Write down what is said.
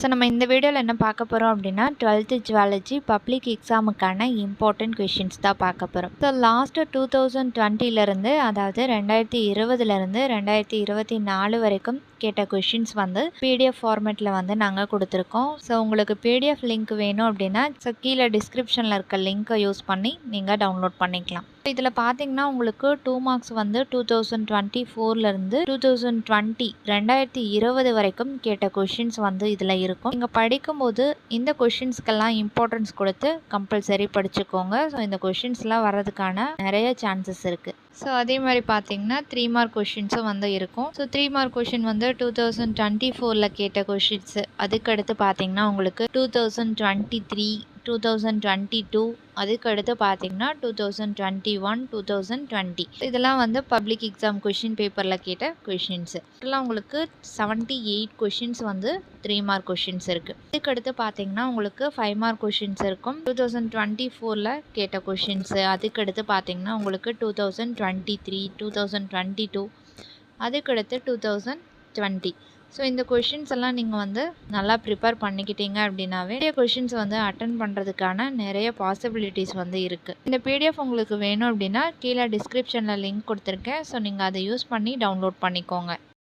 So நம்ம இந்த வீடியோவில் என்ன பார்க்க போகிறோம் அப்படின்னா 12th ஜுவாலஜி பப்ளிக் எக்ஸாமுக்கான இம்பார்ட்டன்ட் கொஷின்ஸ் தான் பார்க்க போகிறோம். ஸோ லாஸ்ட்டு 2020லேருந்து அதாவது 2020லேருந்து 2024 வரைக்கும் கேட்ட கொஷின்ஸ் வந்து பிடிஎஃப் ஃபார்மேட்டில் வந்து நாங்கள் கொடுத்துருக்கோம். ஸோ உங்களுக்கு பிடிஎஃப் லிங்க் வேணும் அப்படின்னா கீழே டிஸ்கிரிப்ஷனில் இருக்க லிங்க்கை யூஸ் பண்ணி நீங்கள் டவுன்லோட் பண்ணிக்கலாம். இதில் பார்த்தீங்கன்னா உங்களுக்கு 2 மார்க்ஸ் வந்து 2024லேருந்து 2020 வரைக்கும் கேட்ட கொஷின்ஸ் வந்து இதில் இருக்கும். நீங்கள் படிக்கும்போது இந்த கொஷின்ஸ்க்கெல்லாம் இம்பார்ட்டன்ஸ் கொடுத்து கம்பல்சரி படிச்சுக்கோங்க. ஸோ இந்த கொஷின்ஸ்லாம் வர்றதுக்கான நிறைய சான்சஸ் இருக்குது. ஸோ அதே மாதிரி பார்த்தீங்கன்னா 3 மார்க் கொஷின்ஸும் வந்து இருக்கும். ஸோ 3 மார்க் கொஷின் வந்து 2024ல் கேட்ட கொஷின்ஸு. அதுக்கடுத்து பார்த்தீங்கன்னா உங்களுக்கு 2023, 2022, அதுக்கடுத்து பார்த்தீங்கன்னா 2021, 2020 இதெல்லாம் வந்து பப்ளிக் எக்ஸாம் கொஷின் பேப்பரில் கேட்ட கொஷின்ஸு. இதெல்லாம் உங்களுக்கு 78 கொஷின்ஸ் வந்து 3 மார்க் கொஷின்ஸ் இருக்குது. அதுக்கடுத்து பார்த்தீங்கன்னா உங்களுக்கு 5 மார்க் கொஷின்ஸ் இருக்கும். 2024ல் கேட்ட கொஷின்ஸு. அதுக்கடுத்து பார்த்தீங்கன்னா உங்களுக்கு 2023, 2022, அதுக்கடுத்து 2020. ஸோ இந்த கொஷின்ஸ் எல்லாம் நீங்கள் வந்து நல்லா ப்ரிப்பேர் பண்ணிக்கிட்டீங்க அப்படின்னாவே நிறைய கொஷின்ஸ் வந்து அட்டன் பண்ணுறதுக்கான நிறைய பாசிபிலிட்டிஸ் வந்து இருக்குது. இந்த பிடிஎஃப் உங்களுக்கு வேணும் அப்படின்னா கீழே டிஸ்கிரிப்ஷனில் லிங்க் கொடுத்துருக்கேன். ஸோ நீங்கள் அதை யூஸ் பண்ணி டவுன்லோட் பண்ணிக்கோங்க.